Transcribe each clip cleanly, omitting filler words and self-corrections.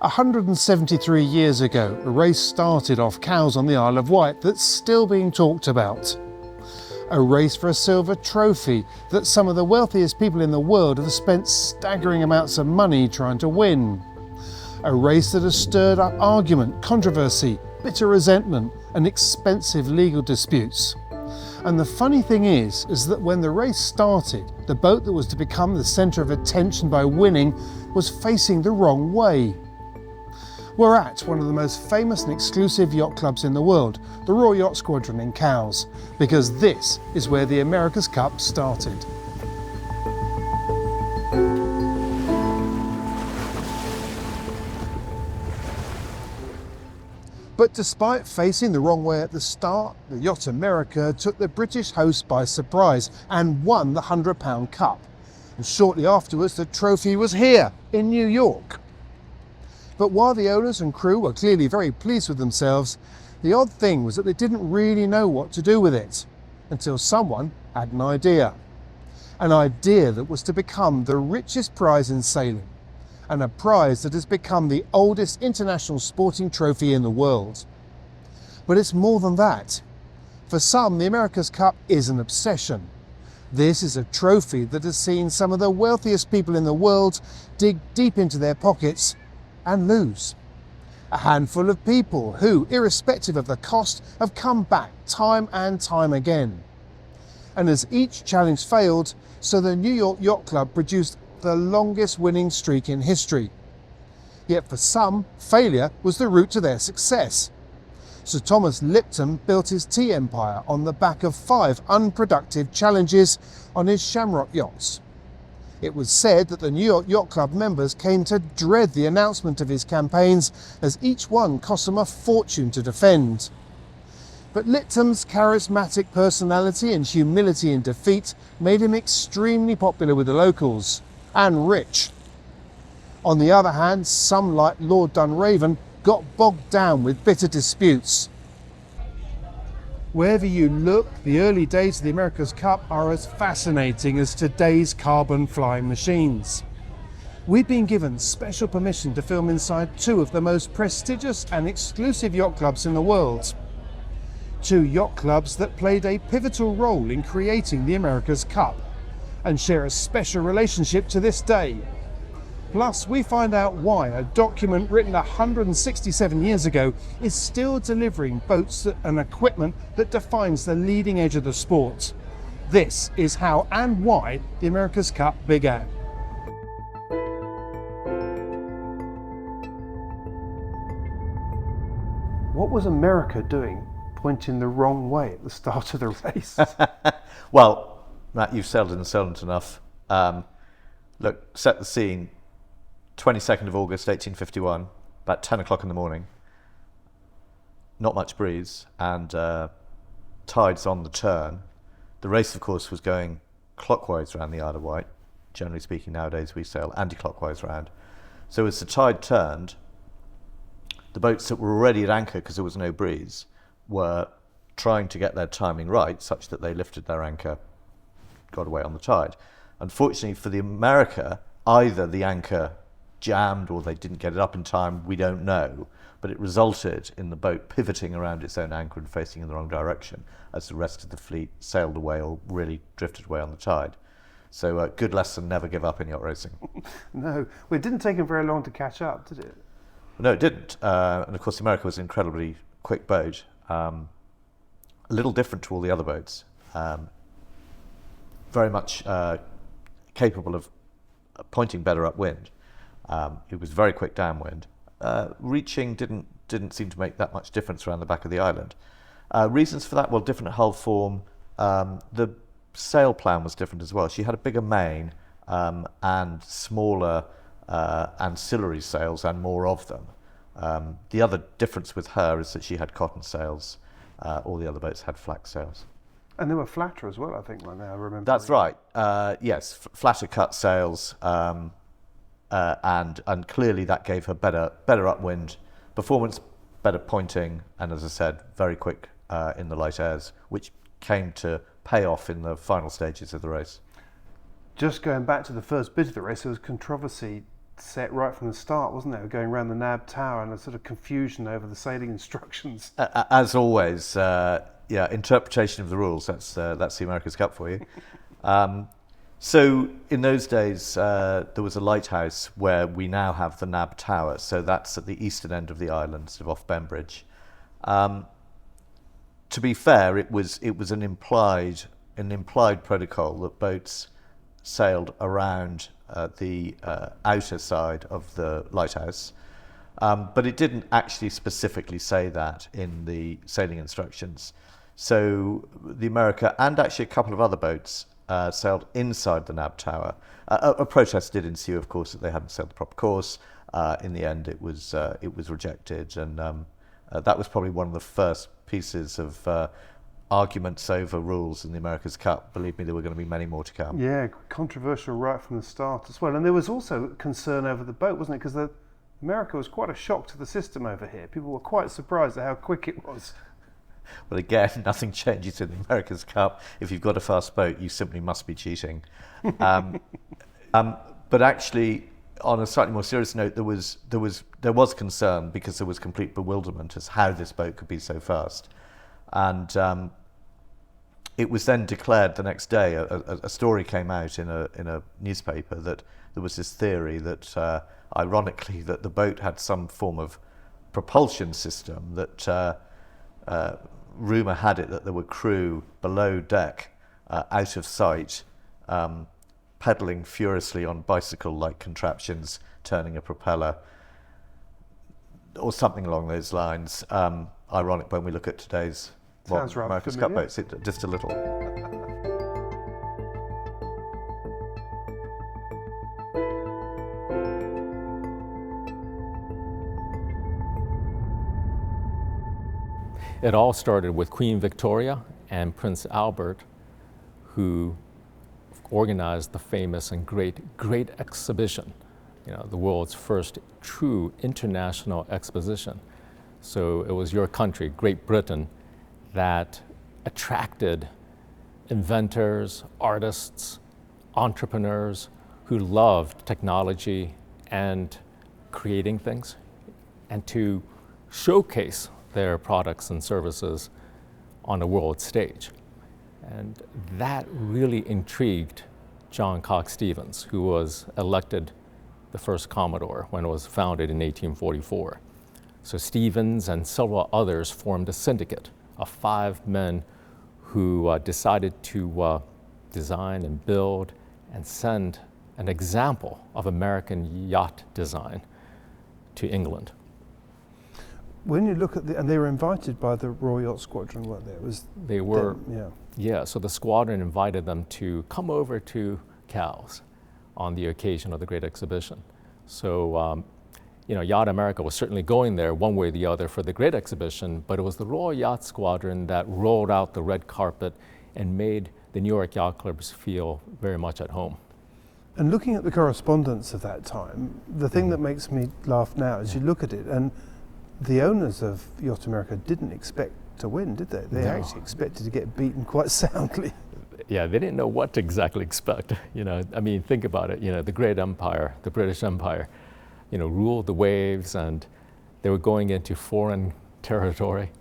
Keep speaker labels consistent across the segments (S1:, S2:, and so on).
S1: 173 years ago, a race started off Cowes on the Isle of Wight that's still being talked about. A race for a silver trophy that some of the wealthiest people in the world have spent staggering amounts of money trying to win. A race that has stirred up argument, controversy, bitter resentment and expensive legal disputes. And the funny thing is that when the race started, the boat that was to become the centre of attention by winning was facing the wrong way. We're at one of the most famous and exclusive yacht clubs in the world, the Royal Yacht Squadron in Cowes, because this is where the America's Cup started. But despite facing the wrong way at the start, the Yacht America took the British host by surprise and won the £100 Cup. And shortly afterwards, the trophy was here in New York. But while the owners and crew were clearly very pleased with themselves, the odd thing was that they didn't really know what to do with it, until someone had an idea. An idea that was to become the richest prize in sailing, and a prize that has become the oldest international sporting trophy in the world. But it's more than that. For some, the America's Cup is an obsession. This is a trophy that has seen some of the wealthiest people in the world dig deep into their pockets and lose. A handful of people who, irrespective of the cost, have come back time and time again. And as each challenge failed, so the New York Yacht Club produced the longest winning streak in history. Yet for some, failure was the route to their success. Sir Thomas Lipton built his tea empire on the back of 5 unproductive challenges on his Shamrock yachts. It was said that the New York Yacht Club members came to dread the announcement of his campaigns, as each one cost them a fortune to defend. But Lipton's charismatic personality and humility in defeat made him extremely popular with the locals, and rich. On the other hand, some, like Lord Dunraven, got bogged down with bitter disputes. Wherever you look, the early days of the America's Cup are as fascinating as today's carbon flying machines. We've been given special permission to film inside 2 of the most prestigious and exclusive yacht clubs in the world. 2 yacht clubs that played a pivotal role in creating the America's Cup and share a special relationship to this day. Plus, we find out why a document written 167 years ago is still delivering boats and equipment that defines the leading edge of the sport. This is how and why the America's Cup began. What was America doing pointing the wrong way at the start of the race?
S2: Well, Matt, you've sailed and sailed enough. Look, set the scene. 22nd of August 1851, about 10 o'clock in the morning. Not much breeze and tides on the turn. The race, of course, was going clockwise around the Isle of Wight. Generally speaking, nowadays we sail anti-clockwise round. So as the tide turned, the boats that were already at anchor, because there was no breeze, were trying to get their timing right, such that they lifted their anchor, got away on the tide. Unfortunately for the America, either the anchor jammed or they didn't get it up in time, we don't know, but it resulted in the boat pivoting around its own anchor and facing in the wrong direction as the rest of the fleet sailed away or really drifted away on the tide. So good lesson, never give up in yacht racing.
S1: No, well, it didn't take them very long to catch up, did it?
S2: No, it didn't. And of course, the America was an incredibly quick boat, a little different to all the other boats, very much capable of pointing better upwind. It was very quick downwind. Reaching didn't seem to make that much difference around the back of the island. Reasons for that, well, different hull form. The sail plan was different as well. She had a bigger main and smaller ancillary sails and more of them. The other difference with her is that she had cotton sails. All the other boats had flax sails.
S1: And they were flatter as well, I think, when I remember.
S2: That's right. Yes, flatter cut sails. And clearly that gave her better upwind performance, better pointing, and as I said, very quick in the light airs, which came to pay off in the final stages of the race.
S1: Just going back to the first bit of the race, there was controversy set right from the start, wasn't it? Going around the NAB tower and a sort of confusion over the sailing instructions.
S2: As always, interpretation of the rules, that's the America's Cup for you. So in those days, there was a lighthouse where we now have the NAB tower. So that's at the eastern end of the island, sort of off Bembridge. To be fair, it was an implied protocol that boats sailed around the outer side of the lighthouse, but it didn't actually specifically say that in the sailing instructions. So the America and actually a couple of other boats sailed inside the NAB tower. A protest did ensue, of course, that they hadn't sailed the proper course. In the end, it was rejected, and that was probably one of the first pieces of arguments over rules in the America's Cup. Believe me, there were going to be many more to come.
S1: Yeah, controversial right from the start as well. And there was also concern over the boat, wasn't it? Because America was quite a shock to the system over here. People were quite surprised at how quick it was.
S2: Well, again, nothing changes in the America's Cup. If you've got a fast boat, you simply must be cheating. But actually, on a slightly more serious note, there was concern because there was complete bewilderment as how this boat could be so fast. And it was then declared the next day. A story came out in a newspaper that there was this theory that, ironically, that the boat had some form of propulsion system that. Rumour had it that there were crew below deck, out of sight, pedalling furiously on bicycle-like contraptions, turning a propeller, or something along those lines. Ironic when we look at today's America's Cup boats, just a little.
S3: It all started with Queen Victoria and Prince Albert, who organized the famous and great exhibition, the world's first true international exposition. So it was your country, Great Britain, that attracted inventors, artists, entrepreneurs who loved technology and creating things, and to showcase their products and services on a world stage. And that really intrigued John Cox Stevens, who was elected the first Commodore when it was founded in 1844. So Stevens and several others formed a syndicate of 5 men who decided to design and build and send an example of American yacht design to England.
S1: When you look at and they were invited by the Royal Yacht Squadron, weren't they?
S3: So the squadron invited them to come over to Cowes on the occasion of the Great Exhibition. So, Yacht America was certainly going there one way or the other for the Great Exhibition, but it was the Royal Yacht Squadron that rolled out the red carpet and made the New York Yacht Clubs feel very much at home.
S1: And looking at the correspondence of that time, the thing that makes me laugh now is you look at it, and the owners of Yacht America didn't expect to win, did they? They actually expected to get beaten quite soundly.
S3: Yeah, they didn't know what to exactly expect. Think about it. The great empire, the British Empire, ruled the waves, and they were going into foreign territory.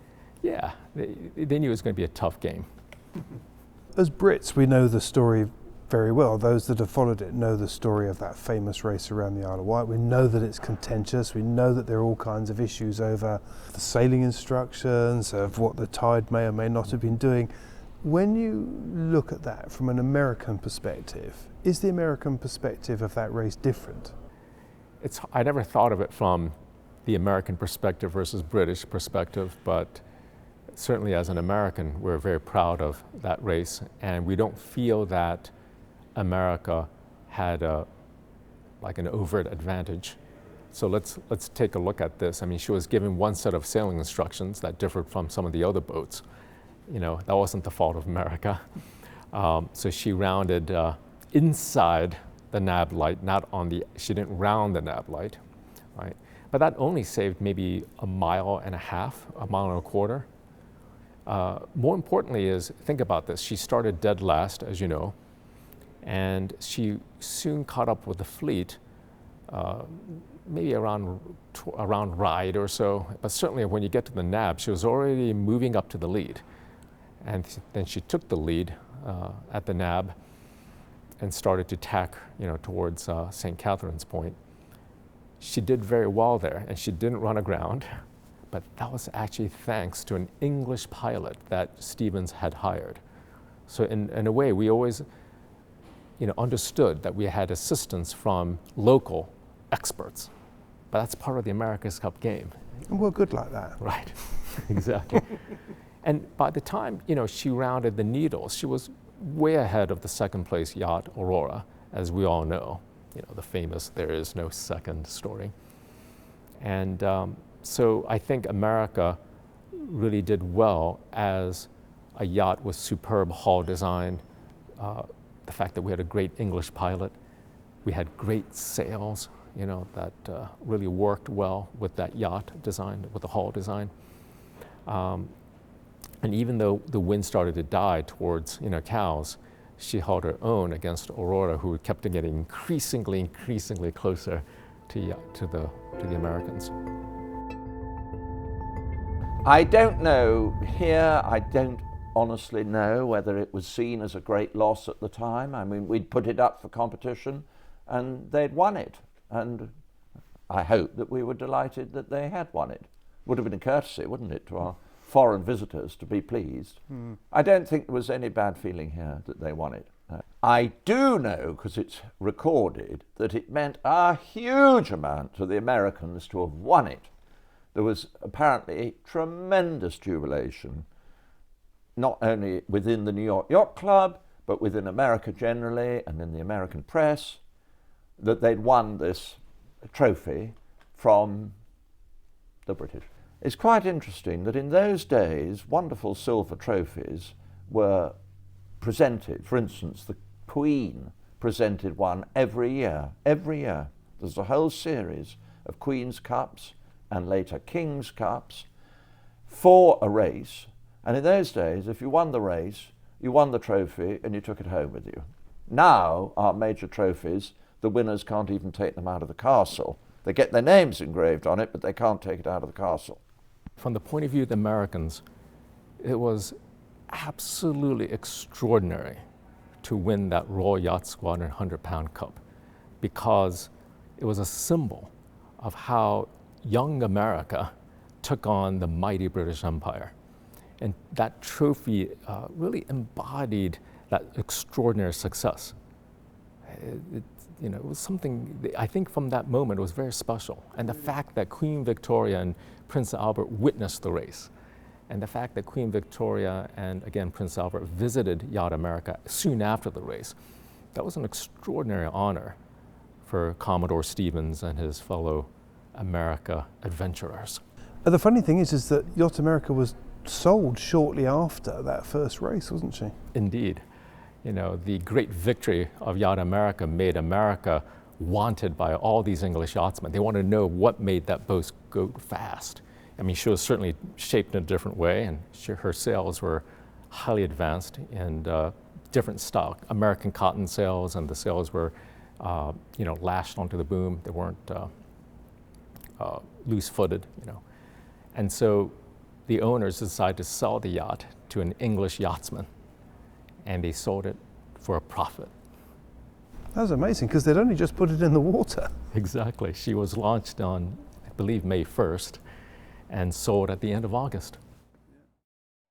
S3: Yeah, they knew it was going to be a tough game.
S1: As Brits, we know the story very well. Those that have followed it know the story of that famous race around the Isle of Wight. We know that it's contentious. We know that there are all kinds of issues over the sailing instructions, of what the tide may or may not have been doing. When you look at that from an American perspective, is the American perspective of that race different?
S3: I never thought of it from the American perspective versus British perspective, but certainly as an American, we're very proud of that race, and we don't feel that America had an overt advantage. So let's take a look at this. She was given one set of sailing instructions that differed from some of the other boats. That wasn't the fault of America. So she rounded inside the NAB light, she didn't round the NAB light, right? But that only saved maybe a mile and a quarter. More importantly is, think about this, she started dead last, as you know, and she soon caught up with the fleet maybe around Ryde or so, but certainly when you get to the nab, she was already moving up to the lead. And then she took the lead at the nab and started to tack, towards St. Catherine's Point. She did very well there, and she didn't run aground, but that was actually thanks to an English pilot that Stevens had hired. So in a way, we always, understood that we had assistance from local experts, but that's part of the America's Cup game.
S1: And we're good like that.
S3: Right, exactly. And by the time, she rounded the Needles, she was way ahead of the second place yacht, Aurora, as we all know, the famous "there is no second" story. And so I think America really did well as a yacht with superb hull design, the fact that we had a great English pilot, we had great sails, that really worked well with that yacht design, with the hull design. And even though the wind started to die towards, Cowes, she held her own against Aurora, who kept getting increasingly closer to the Americans.
S4: I don't know here, I don't honestly know whether it was seen as a great loss at the time. I mean, we'd put it up for competition and they'd won it. And I hope that we were delighted that they had won it. Would have been a courtesy, wouldn't it, to our foreign visitors to be pleased. I don't think there was any bad feeling here that they won it. I do know, because it's recorded, that it meant a huge amount to the Americans to have won it. There was apparently tremendous jubilation, not only within the New York Yacht Club, but within America generally and in the American press, that they'd won this trophy from the British. It's quite interesting that in those days, wonderful silver trophies were presented. For instance, the Queen presented one every year. Every year. There's a whole series of Queen's Cups and later King's Cups for a race. And in those days, if you won the race, you won the trophy and you took it home with you. Now, our major trophies, the winners can't even take them out of the castle. They get their names engraved on it, but they can't take it out of the castle.
S3: From the point of view of the Americans, it was absolutely extraordinary to win that Royal Yacht Squadron 100-pound cup, because it was a symbol of how young America took on the mighty British Empire. And that trophy really embodied that extraordinary success. It was something, I think from that moment, it was very special. And the fact that Queen Victoria and Prince Albert witnessed the race, and the fact that Queen Victoria and, again, Prince Albert visited Yacht America soon after the race, that was an extraordinary honor for Commodore Stevens and his fellow America adventurers.
S1: The funny thing is that Yacht America was sold shortly after that first race, wasn't she?
S3: Indeed. The great victory of Yacht America made America wanted by all these English yachtsmen. They wanted to know what made that boat go fast. I mean, she was certainly shaped in a different way, and her sails were highly advanced in different style. American cotton sails, and the sails were, lashed onto the boom. They weren't loose-footed, And so the owners decided to sell the yacht to an English yachtsman, and they sold it for a profit.
S1: That was amazing, because they'd only just put it in the water.
S3: Exactly. She was launched on, I believe, May 1st, and sold at the end of August.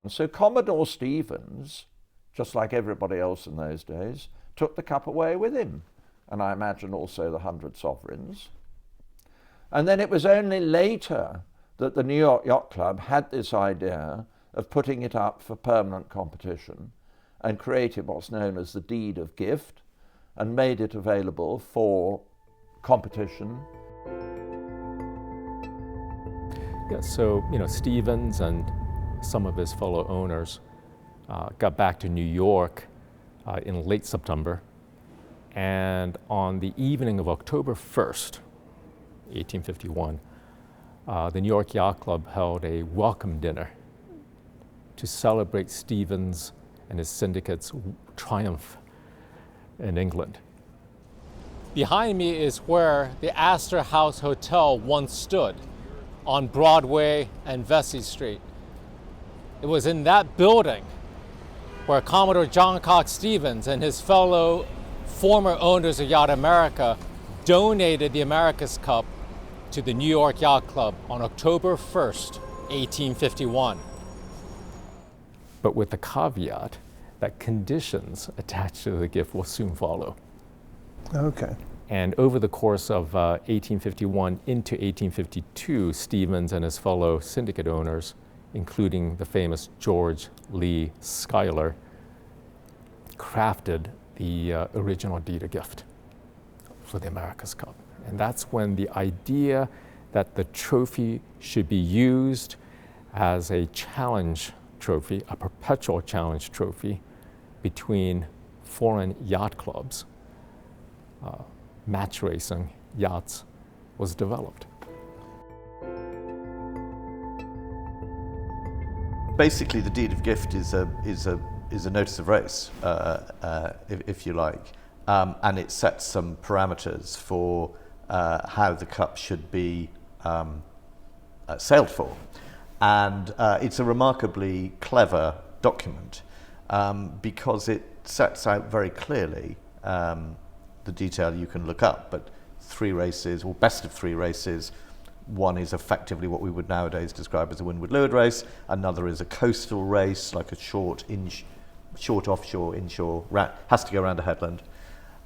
S4: So Commodore Stevens, just like everybody else in those days, took the cup away with him, and I imagine also the 100 sovereigns. And then it was only later that the New York Yacht Club had this idea of putting it up for permanent competition and created what's known as the deed of gift and made it available for competition.
S3: Yeah, so, Stevens and some of his fellow owners got back to New York in late September, and on the evening of October 1st, 1851, the New York Yacht Club held a welcome dinner to celebrate Stevens and his syndicate's triumph in England. Behind me is where the Astor House Hotel once stood on Broadway and Vesey Street. It was in that building where Commodore John Cox Stevens and his fellow former owners of Yacht America donated the America's Cup to the New York Yacht Club on October 1st, 1851. But with the caveat that conditions attached to the gift will soon follow.
S1: Okay.
S3: And over the course of 1851 into 1852, Stevens and his fellow syndicate owners, including the famous George Lee Schuyler, crafted the original deed of gift for the America's Cup. And that's when the idea that the trophy should be used as a challenge trophy, a perpetual challenge trophy between foreign yacht clubs, match racing yachts, was developed.
S2: Basically, the deed of gift is a notice of race, if you like, and it sets some parameters for how the cup should be sailed for. And it's a remarkably clever document because it sets out very clearly the detail you can look up, but 3 races, or best of 3 races. One is effectively what we would nowadays describe as a windward-leeward race. Another is a coastal race, like a short offshore, inshore, has to go around a headland.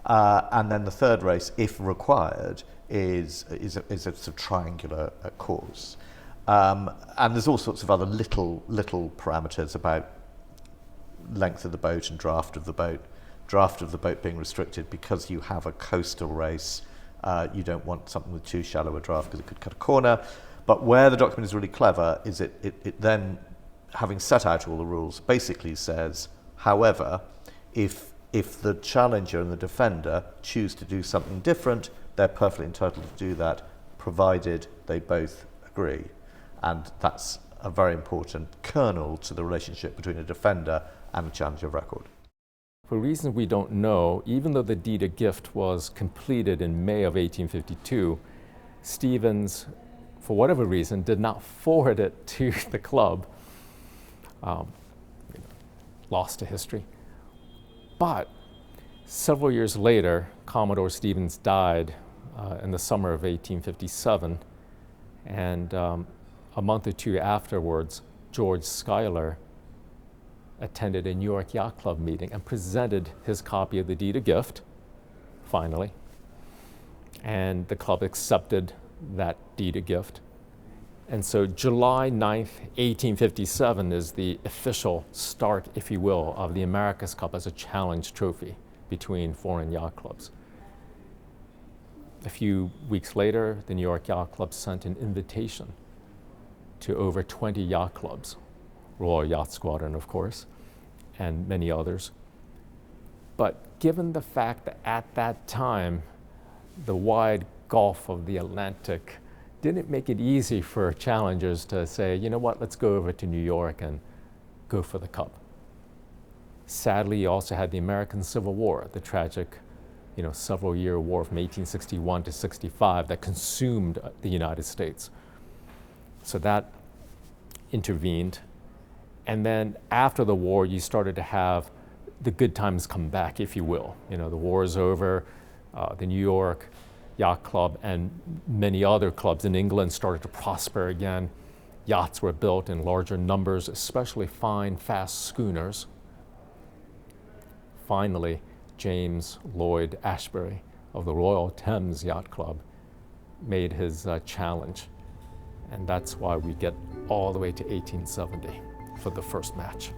S2: And then the third race, if required, is a sort of triangular course. And there's all sorts of other little parameters about length of the boat and draft of the boat. Draft of the boat being restricted because you have a coastal race. You don't want something with too shallow a draft because it could cut a corner. But where the document is really clever is it then, having set out all the rules, basically says, however, if the challenger and the defender choose to do something different, they're perfectly entitled to do that, provided they both agree. And that's a very important kernel to the relationship between a defender and a challenger of record.
S3: For reasons we don't know, even though the deed of gift was completed in May of 1852, Stevens, for whatever reason, did not forward it to the club. Lost to history. But several years later, Commodore Stevens died in the summer of 1857, and a month or two afterwards, George Schuyler attended a New York Yacht Club meeting and presented his copy of the deed of gift, finally. And the club accepted that deed of gift. And so July 9th, 1857 is the official start, if you will, of the America's Cup as a challenge trophy between foreign yacht clubs. A few weeks later, the New York Yacht Club sent an invitation to over 20 yacht clubs, Royal Yacht Squadron, of course, and many others. But given the fact that at that time, the wide gulf of the Atlantic didn't make it easy for challengers to say, you know what, let's go over to New York and go for the cup. Sadly, you also had the American Civil War, the tragic, several-year war from 1861 to 65 that consumed the United States. So that intervened. And then after the war, you started to have the good times come back, if you will. The war is over. The New York Yacht Club and many other clubs in England started to prosper again. Yachts were built in larger numbers, especially fine, fast schooners. Finally, James Lloyd Ashbury of the Royal Thames Yacht Club made his challenge. And that's why we get all the way to 1870 for the first match.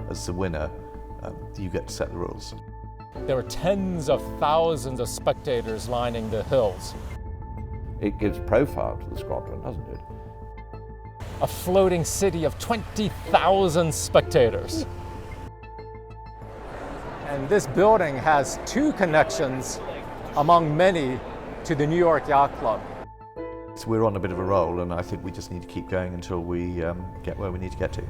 S2: As the winner, you get to set the rules.
S3: There were tens of thousands of spectators lining the hills.
S4: It gives profile to the squadron, doesn't it?
S3: A floating city of 20,000 spectators. And this building has 2 connections among many to the New York Yacht Club.
S2: So we're on a bit of a roll, and I think we just need to keep going until we get where we need to get to.